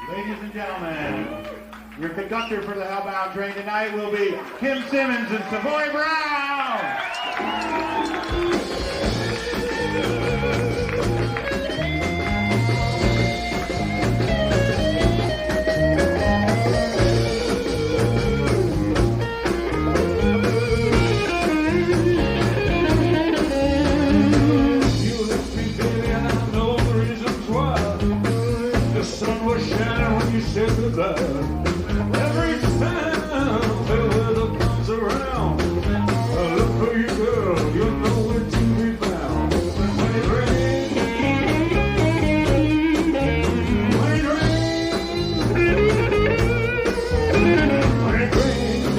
Ladies and gentlemen, your conductor for the Hellbound Train tonight will be Simmonds and Savoy Brown. Every time the weather comes around, I look for you, girl, you know where to be found. When it rains, when it rains, when it rains,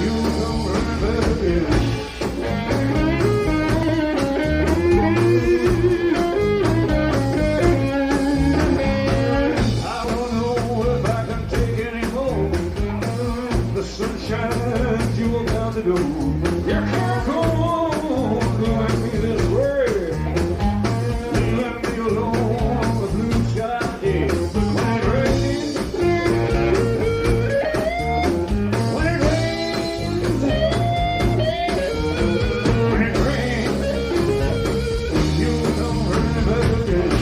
you come running back again. You can't go on doing me this way. Let me alone on the blue sky day. When it rains, when it rains, when it rains, you come running back again.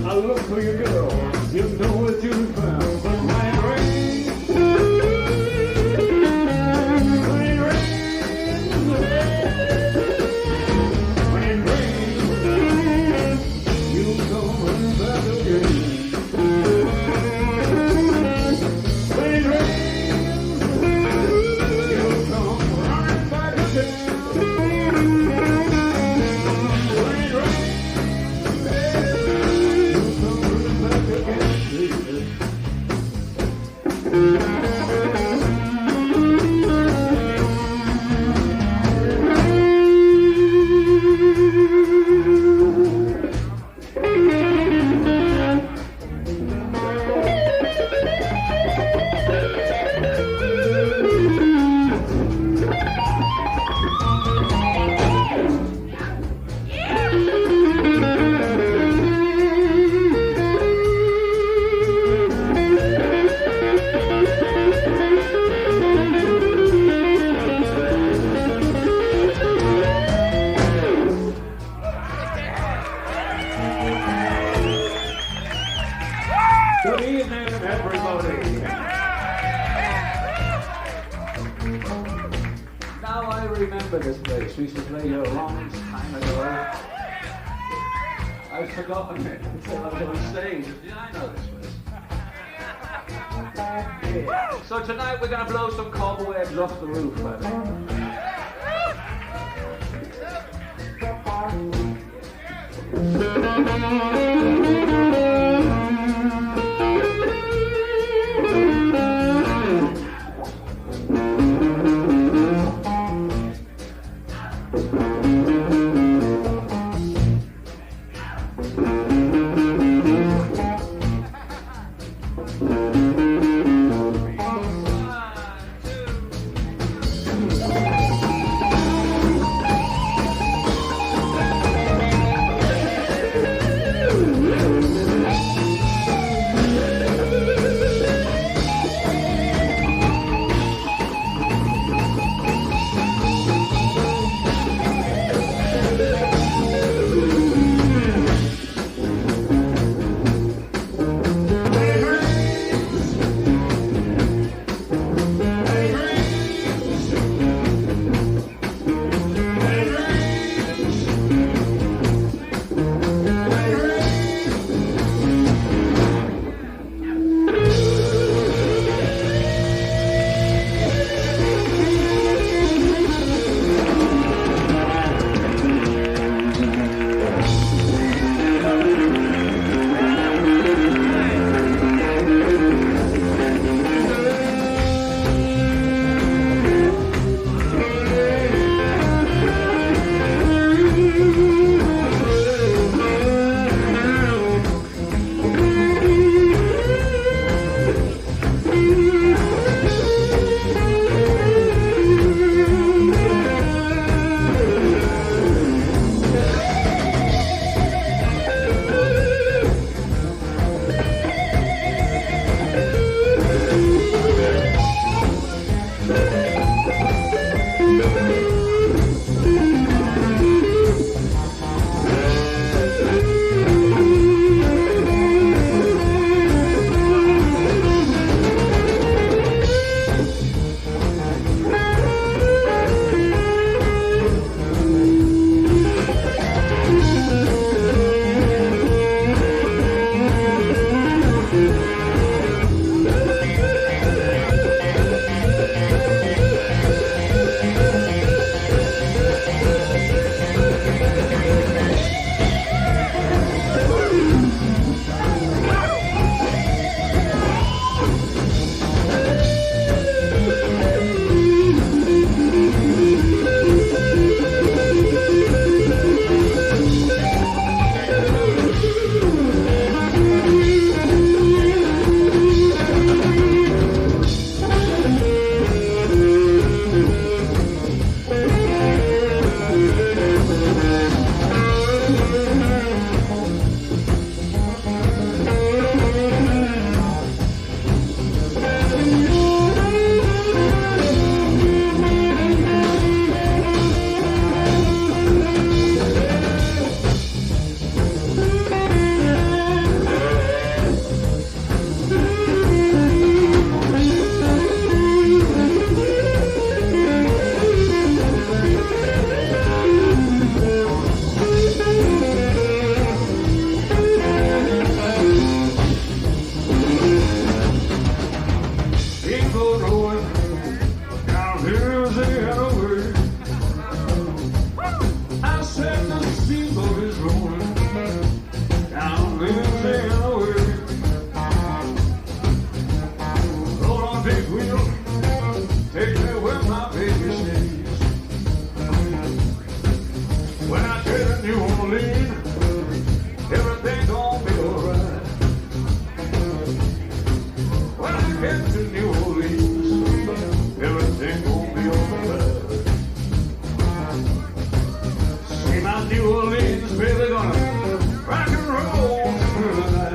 I look for you, girl. You know what you found. But when it rains, when it rains, when it rains, you come running back again. When it rains, you come running back again. When it rains. Good evening, everybody. Now I remember this place. We used to play here a long time ago. I've forgotten it until I was on stage. Yeah, I know this place. Yeah. So tonight we're going to blow some cobwebs off the roof, I New Orleans, baby, gonna rock and roll tonight.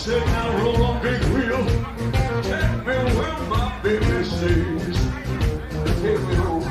said, now roll on, big wheel. Take me where my baby stays. Take me home.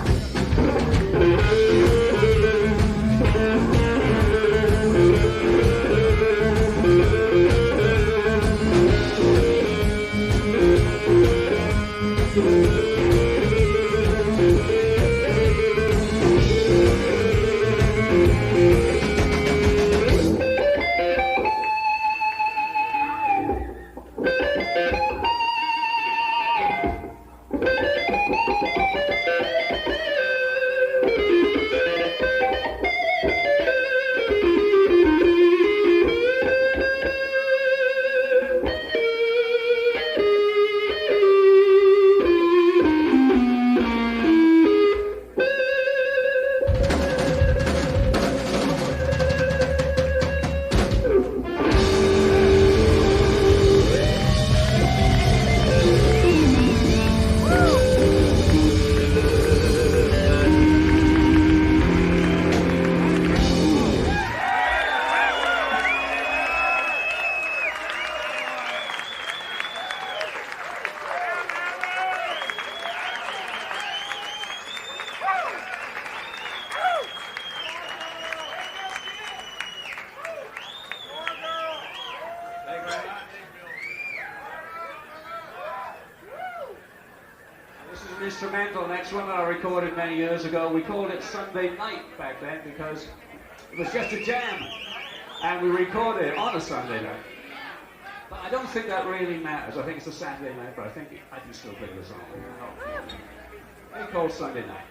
Instrumental, next one that I recorded many years ago. We called it Sunday Night back then because it was just a jam and we recorded it on a Sunday night. But I don't think that really matters. I think it's a Saturday night, but I think I can still play the song. It's called Sunday Night.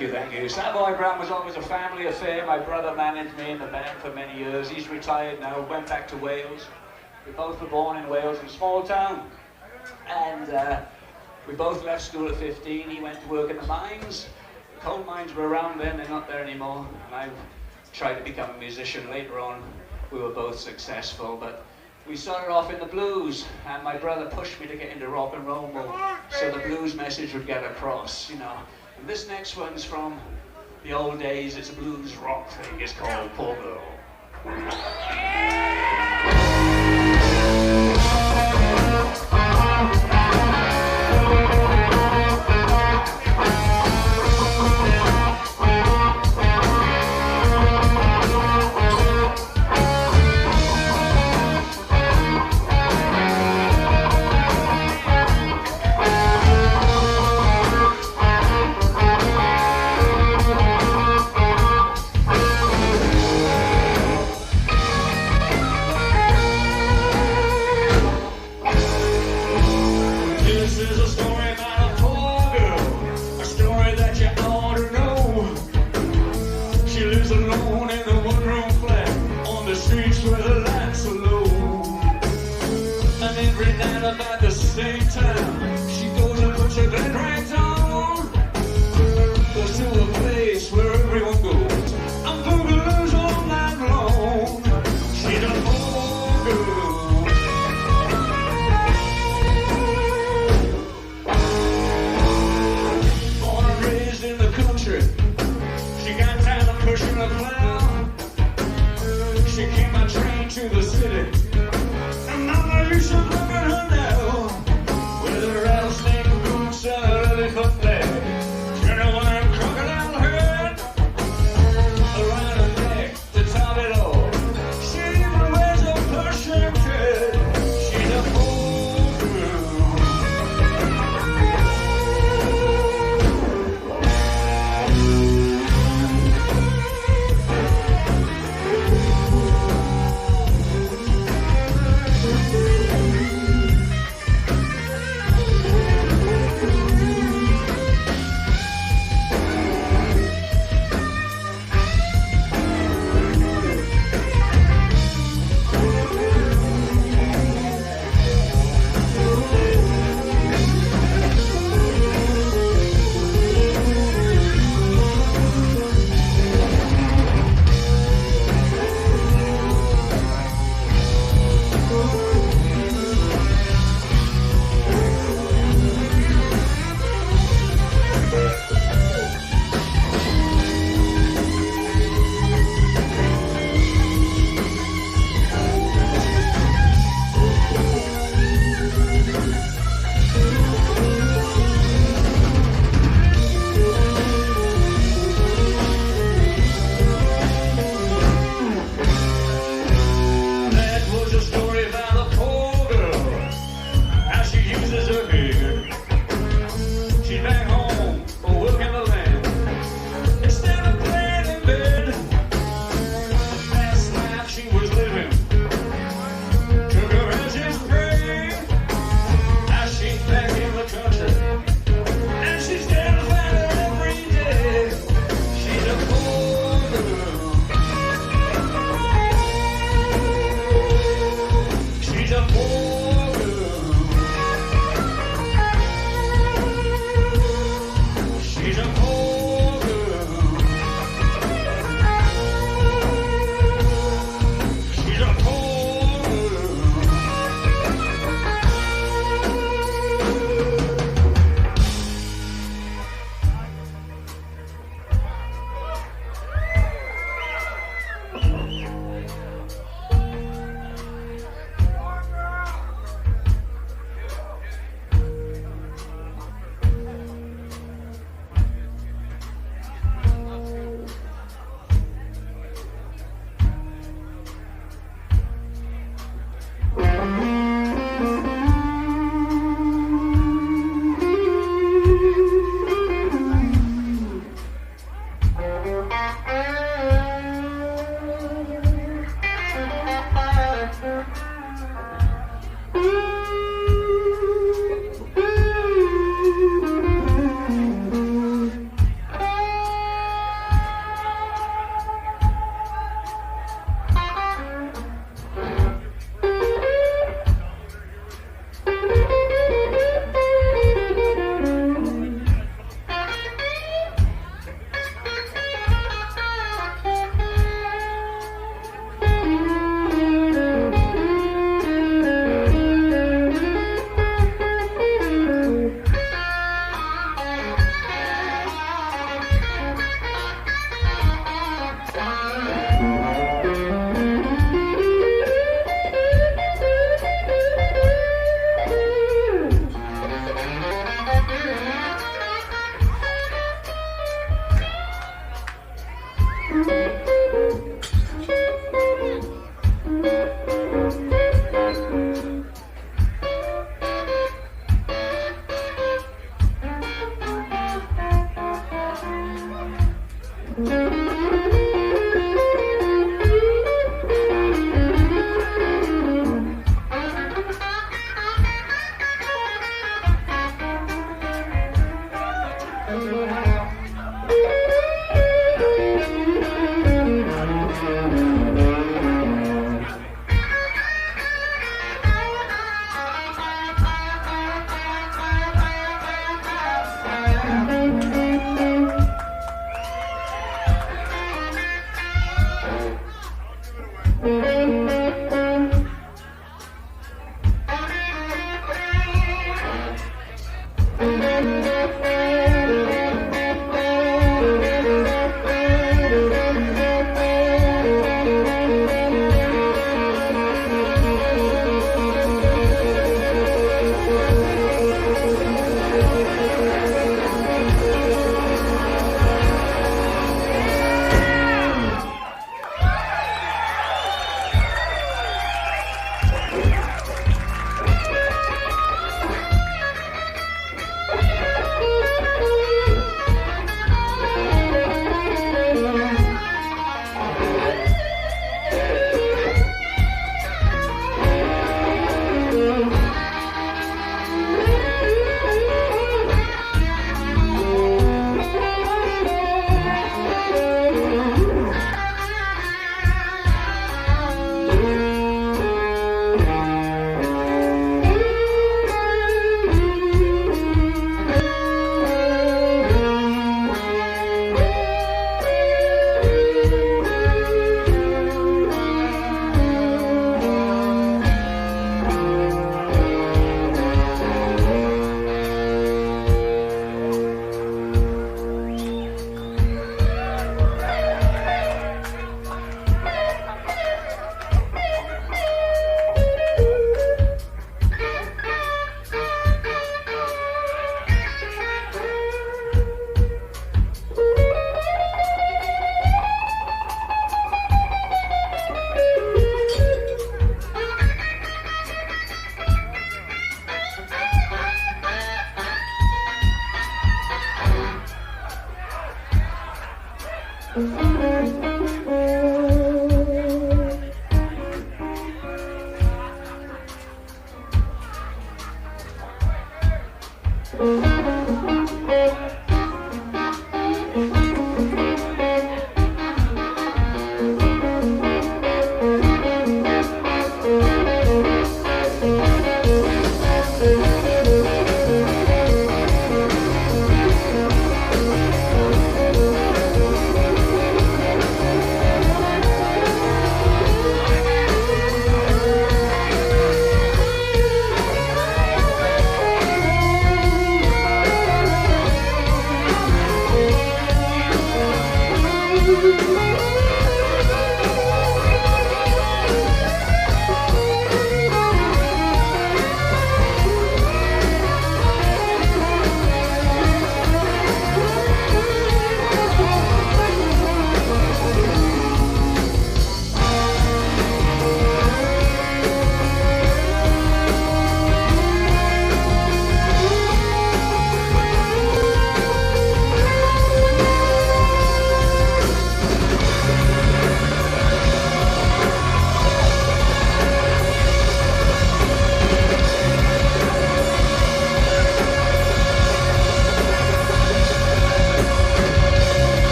Thank you, thank you. Savoy Brown was always a family affair. My brother managed me in the band for many years. He's retired now, went back to Wales. We both were born in Wales, in a small town. And we both left school at 15. He went to work in the mines. The coal mines were around then, they're not there anymore. And I tried to become a musician later on. We were both successful, but we started off in the blues, and my brother pushed me to get into rock and roll more, so the blues message would get across, you know. And this next one's from the old days. It's a blues rock thing. It's called Poor Girl.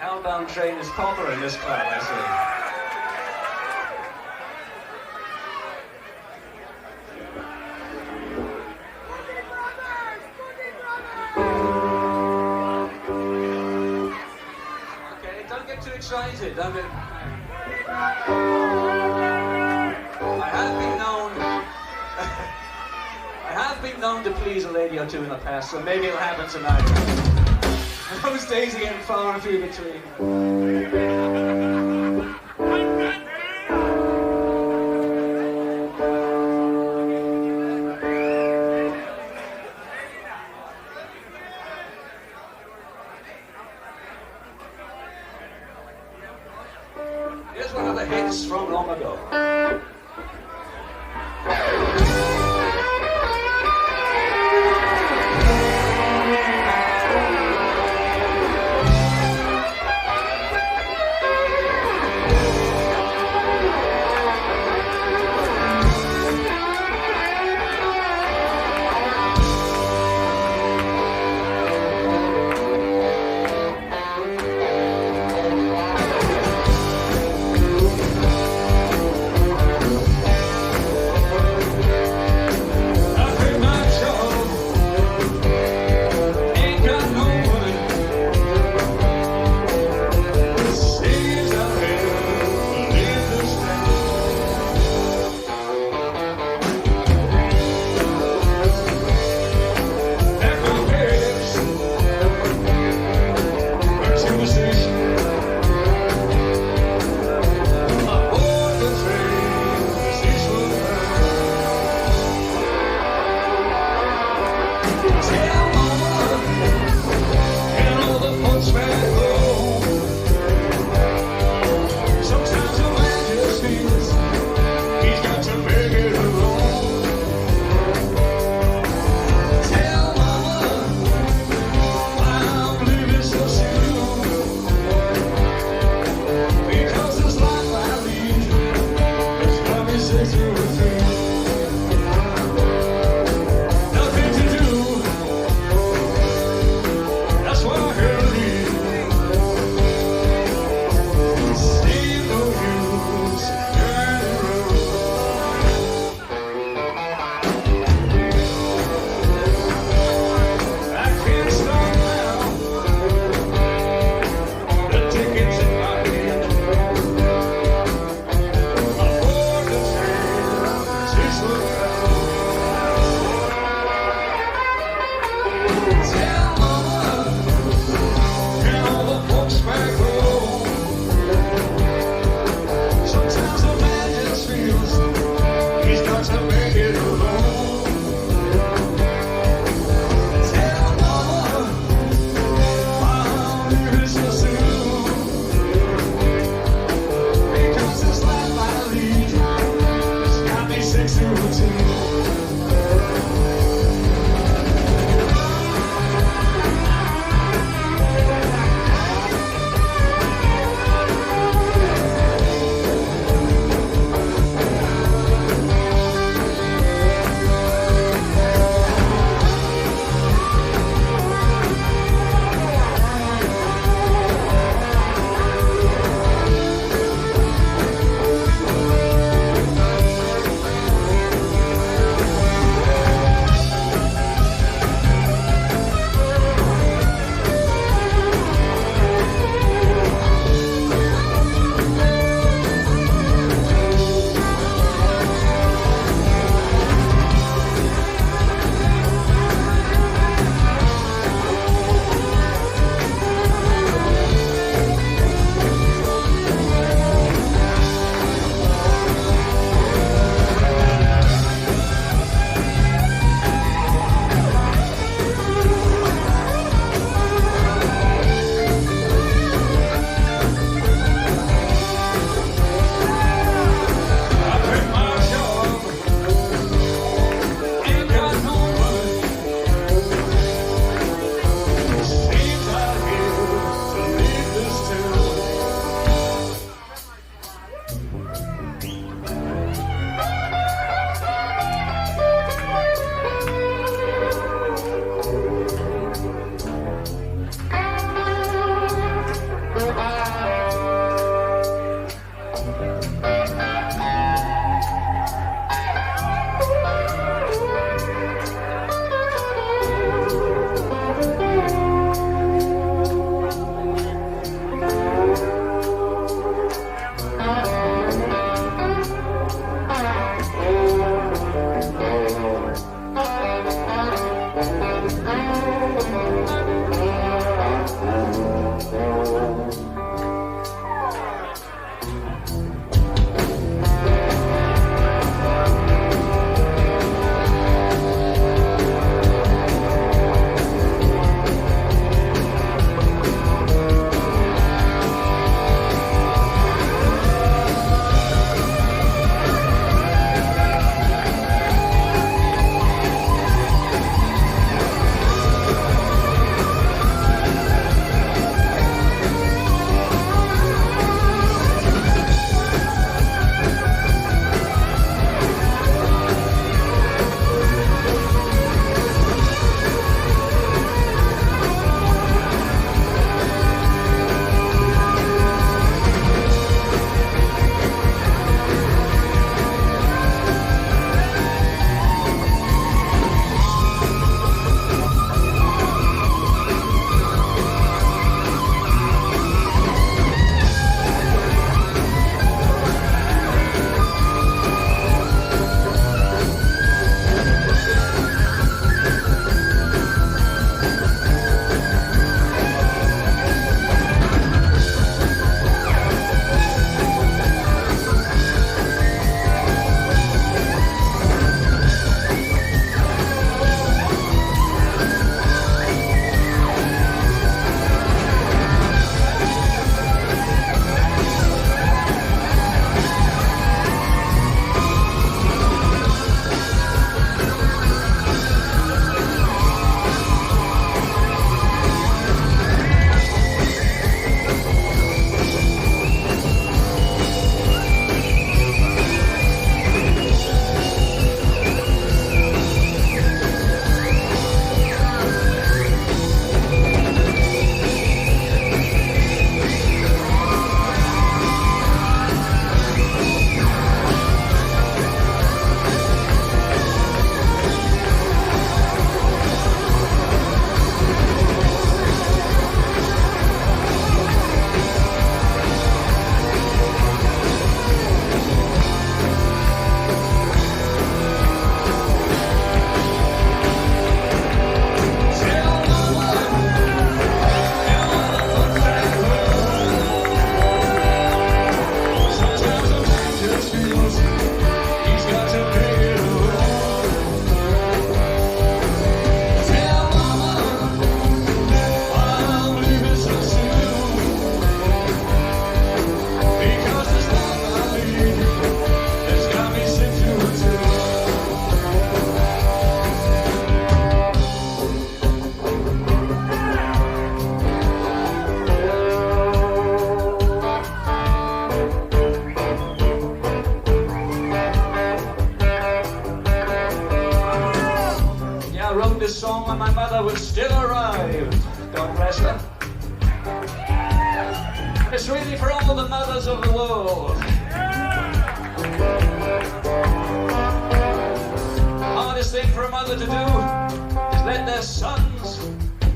Hellbound Train is copper in this club, I see. Too excited. I mean, I have been known to please a lady or two in the past, so maybe it'll happen tonight. Those days are getting far and few between. Here's one of the hits from long ago. is really for all the mothers of the world. Hardest thing for a mother to do is let their sons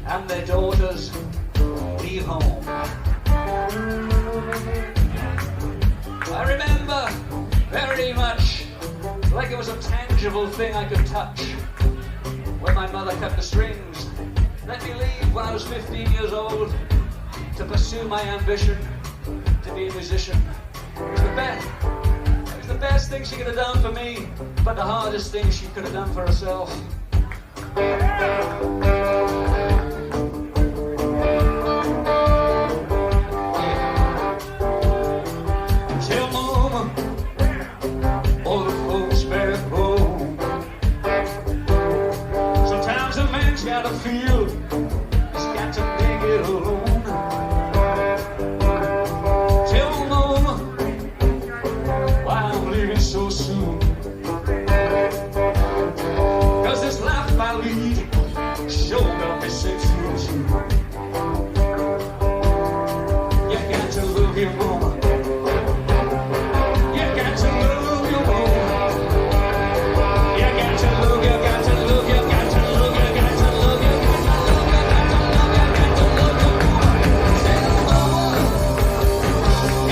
and their daughters leave home. I remember very much, like it was a tangible thing I could touch, when my mother cut the strings, let me leave when I was 15 years old to pursue my ambition to be a musician. It was the best thing she could have done for me, but the hardest thing she could have done for herself. Tell Mama all the folks back home. Sometimes a man's gotta feel he's got to make it alone. Tell Mama why I'm leaving so soon. 'Cause this life I lead sure got me sick through too. You got to love your mama. You got to love your mama. You got to love, you got to love, you got to love, you got to love, you got to love, you got to love, you got to love, you got to love your mama. Tell mama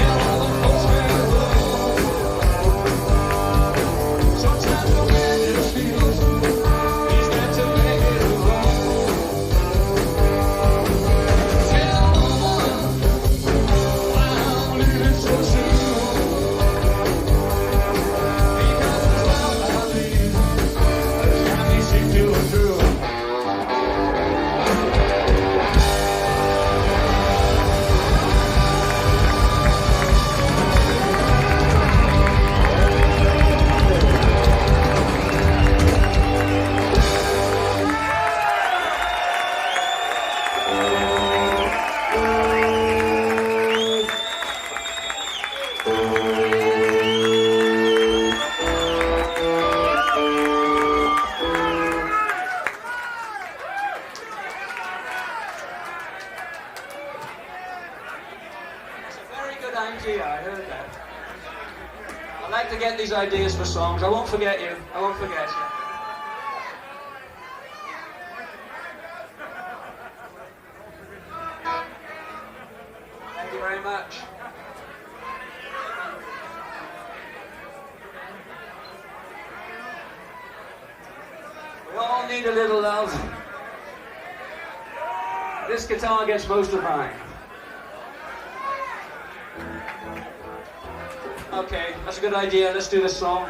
and all the folks back home. Sometimes the man just feels he's got to make it alone. Tell mama why I'm leaving so soon. Because this life I lead has got me sick to and through. It's a very good idea, I heard that. I like to get these ideas for songs. I won't forget you. I won't forget you. Thank you very much. We all need a little love. This guitar gets most of mine. Okay, that's a good idea. Let's do this song.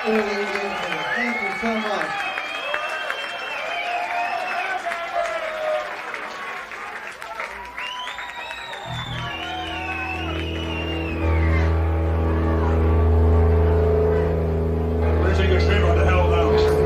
Thank you so much. Let's take a trip on the Hellbound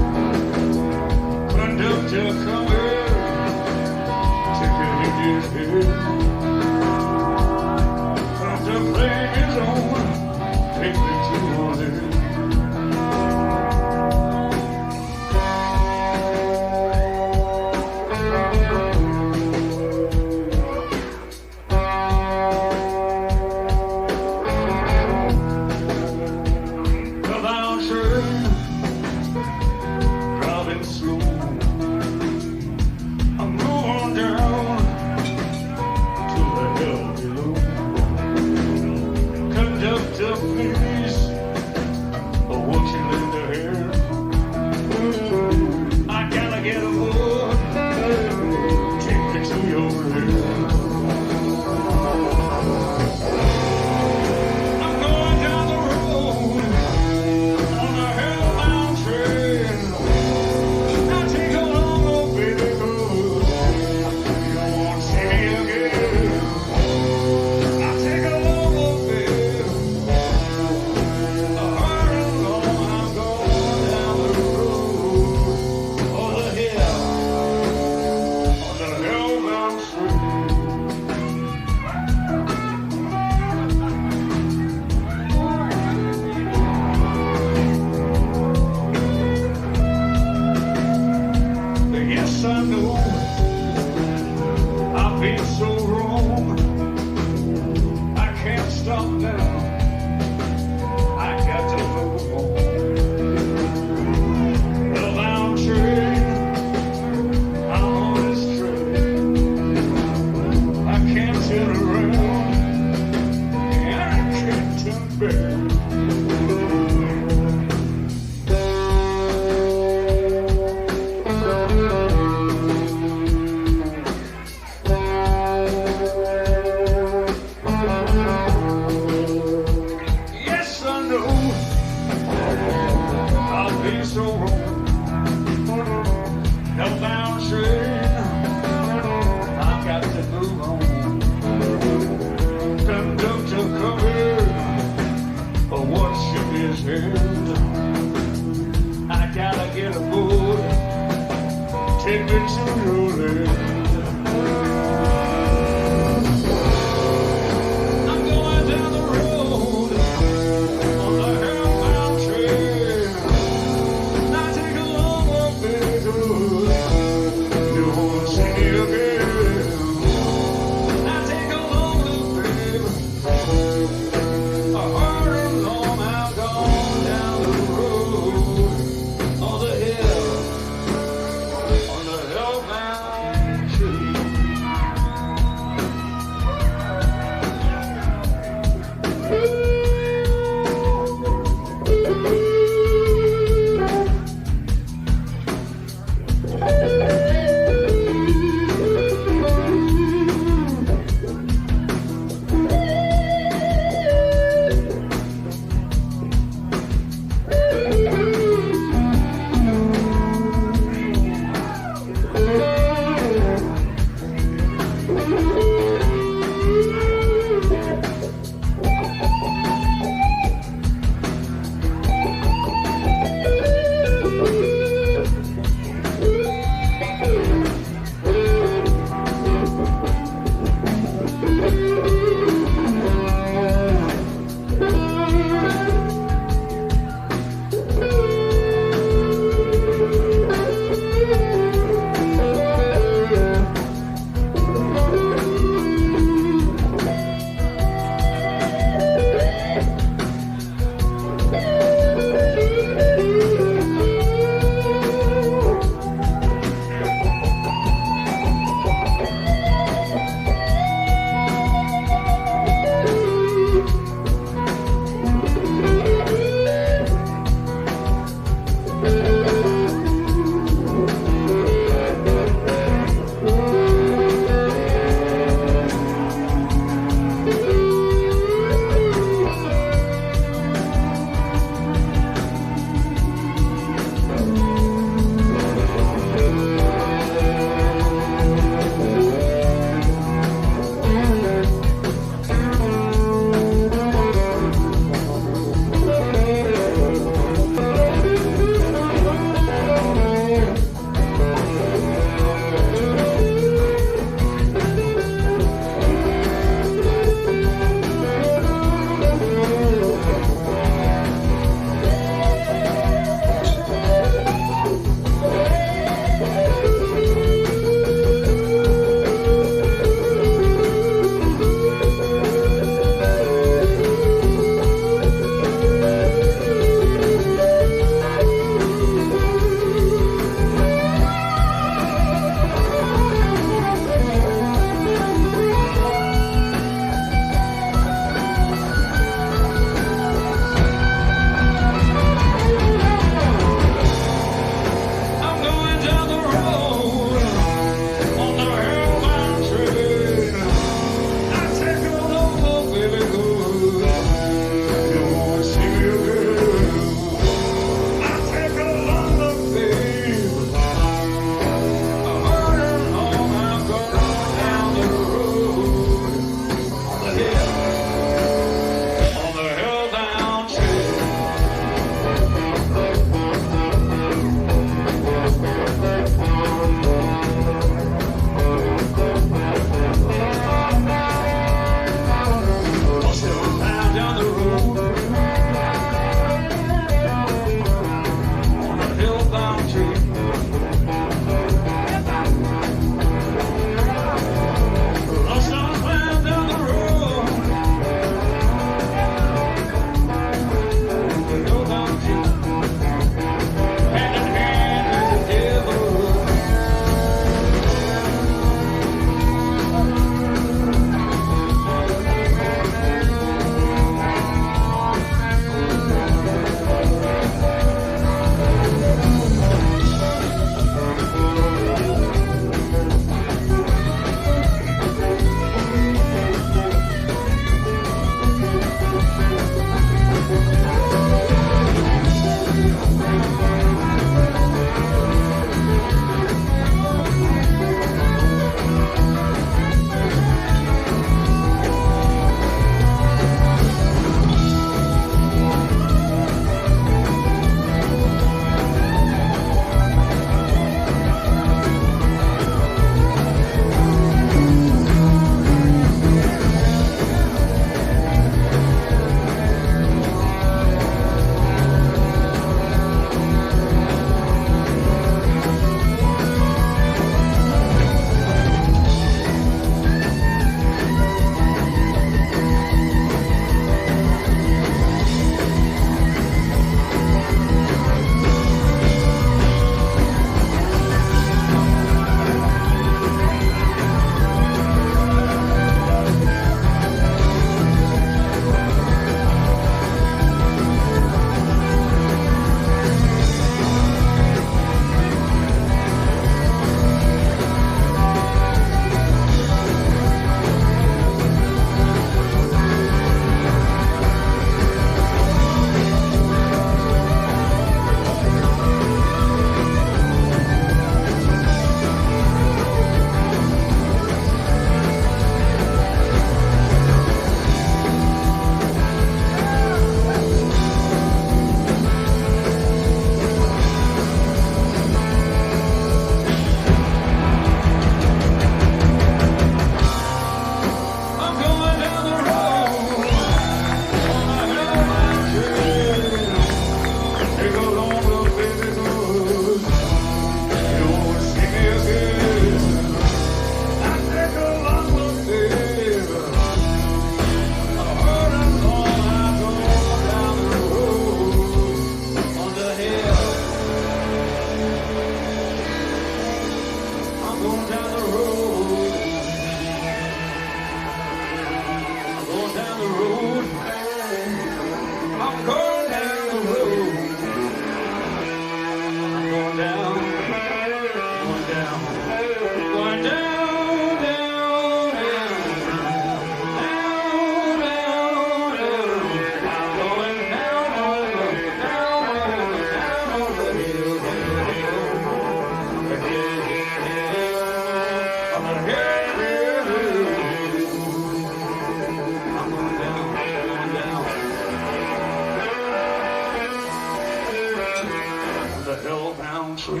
Hellbound Train.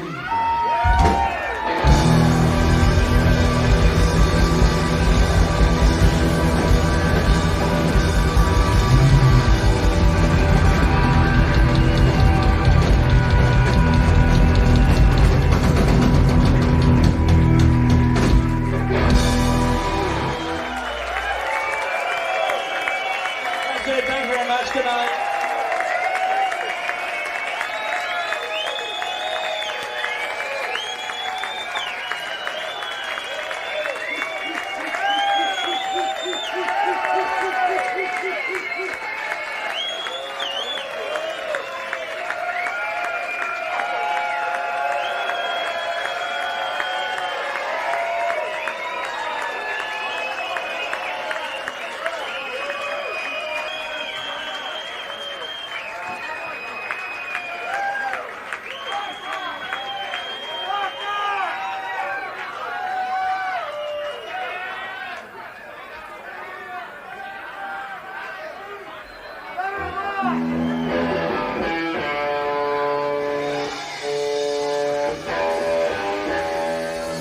Thank you very much. Good night.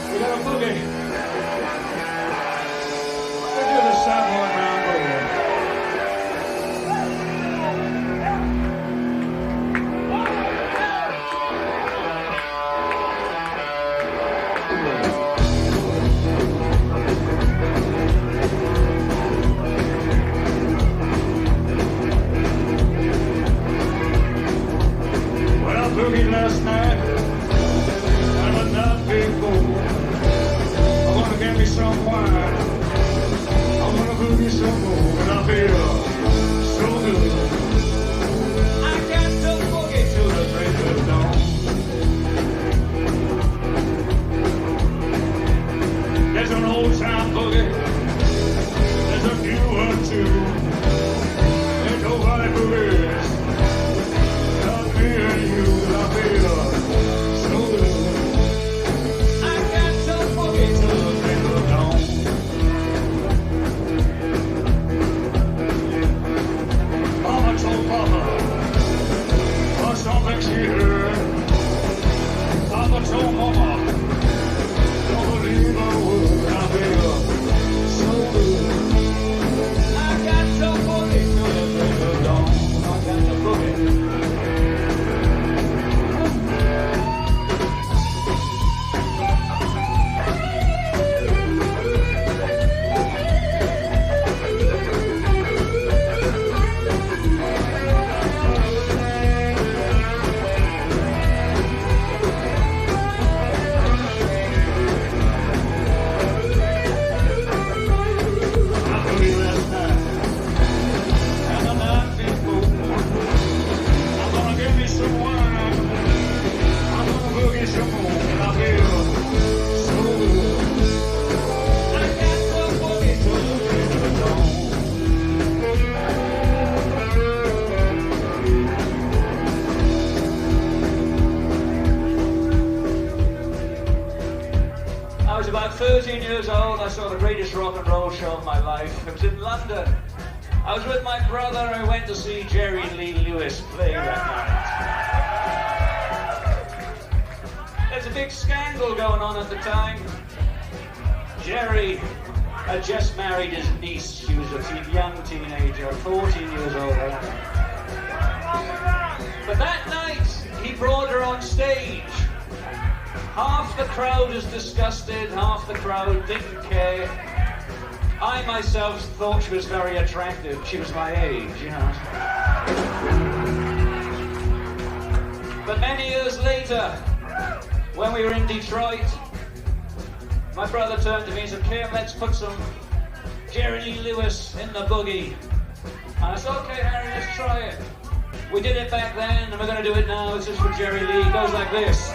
We got a boogie. Let's do the Savoy Brown boogie. Well, I boogied last night, and the night before. I'm gonna get me some wine. I'm gonna boogie some more, and I feel so good. I got to boogie till the break of dawn. There's an old time boogie. There's a new one too. Ain't nobody boogies. Not me and you, and I feel so good. I got to boogie till the break of dawn. Mama told Papa something she heard. Papa told Mama, don't believe a word. I feel so good. I got to boogie till the break of dawn. I got to boogie. I was about 13 years old. I saw the greatest rock and roll show of my life. It was in London. I was with my brother. I went to see Jerry Lee Lewis play that night. There's a big scandal going on at the time. Jerry had just married his niece. She was a young teenager, 14 years old. But that night, he brought her on stage. Half the crowd was disgusted, half the crowd didn't care. I myself thought she was very attractive. She was my age, you know. But many years later, when we were in Detroit, my brother turned to me and said, "Kim, let's put some Jerry Lee Lewis in the boogie." And I said, "Okay, Harry, let's try it." We did it back then, and we're going to do it now. This is for Jerry Lee. It goes like this.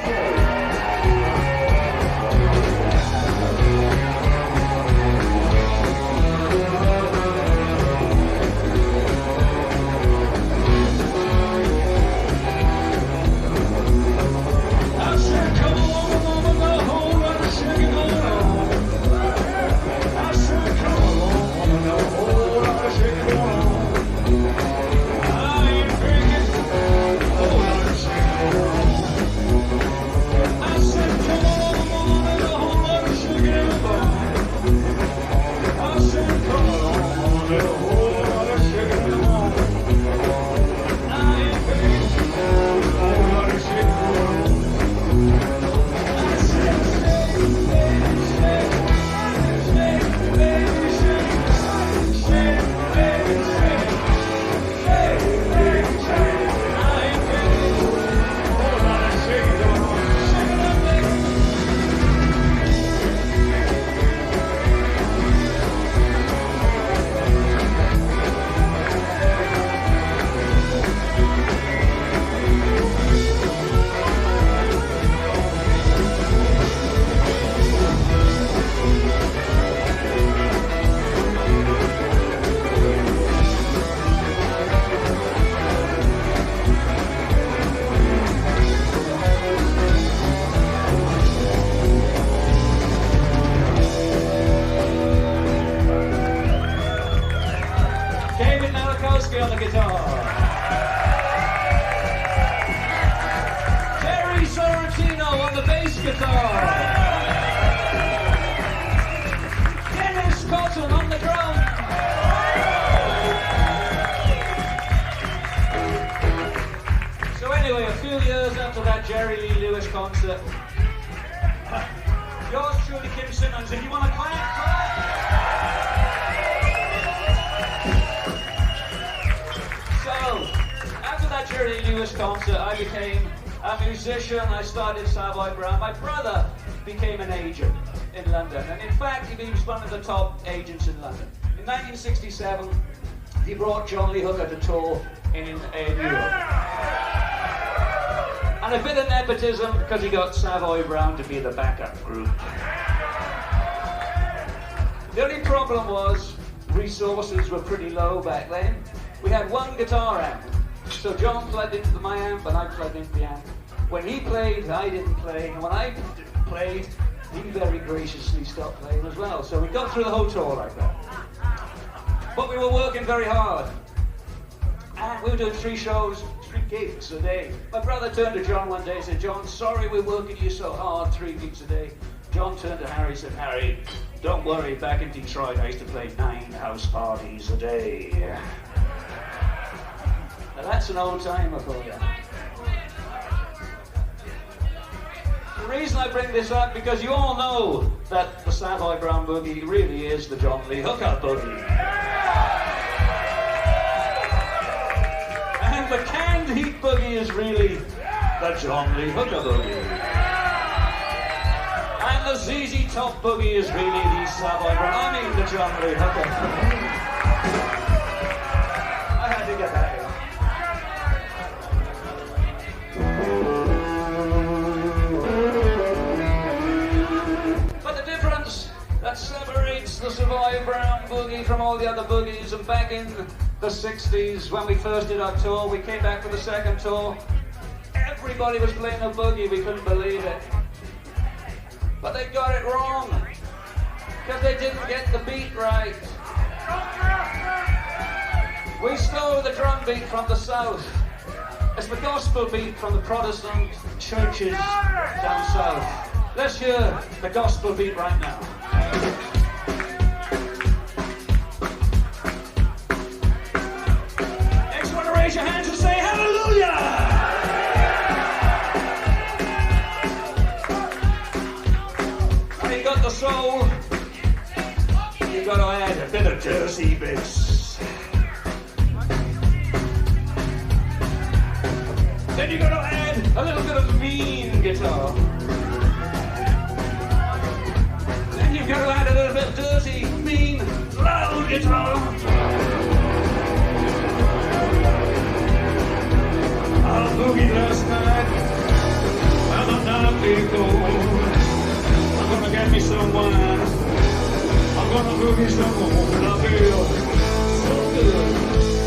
I said, "Come on, mama, go home, let us shake it on." I said, "Come on, mama, go home, let us shake it on." I ain't drinking, oh, let us shake it on. bass guitar. Dennis Cotton on the drum. So anyway, a few years after that Jerry Lee Lewis concert, yours truly, Kim Simmonds, if you want to clap. So, after that Gerry Lewis concert, I became a musician. I started Savoy Brown. My brother became an agent in London, and in fact, he was one of the top agents in London. In 1967, he brought John Lee Hooker to tour in New York. And a bit of nepotism because he got Savoy Brown to be the backup group. The only problem was resources were pretty low back then. We had one guitar amp. So John plugged into my amp and I plugged into the amp. When he played, I didn't play. And when I played, he very graciously stopped playing as well. So we got through the whole tour like that. But we were working very hard. And we were doing 3 gigs a day. My brother turned to John one day and said, John, sorry we're working you so hard, 3 gigs a day. John turned to Harry and said, Harry, don't worry, back in Detroit I used to play 9 house parties a day. Now that's an old timer for you. The reason I bring this up, because you all know that the Savoy Brown Boogie really is the John Lee Hooker Boogie. And the Canned Heat Boogie is really the John Lee Hooker Boogie. And the ZZ Top Boogie is really the Savoy Brown, I mean the John Lee Hooker Boogie. I had to get that in. But the difference that separates the Savoy Brown Boogie from all the other boogies, and back in the 60s when we first did our tour, we came back for the second tour, everybody was playing a boogie, we couldn't believe it. But they got it wrong, because they didn't get the beat right. We stole the drum beat from the south. It's the gospel beat from the Protestant churches down south. Let's hear the gospel beat right now. Next one to raise your hands and say hallelujah! You got the soul, you got to add a bit of Jersey bass. Then you got to add a little bit of mean guitar. Then you've got to add a little bit of dirty, mean, loud guitar. I boogied last night, and the night be cold. I'm gonna get me some wine. I'm gonna boogie some more, and I feel so good.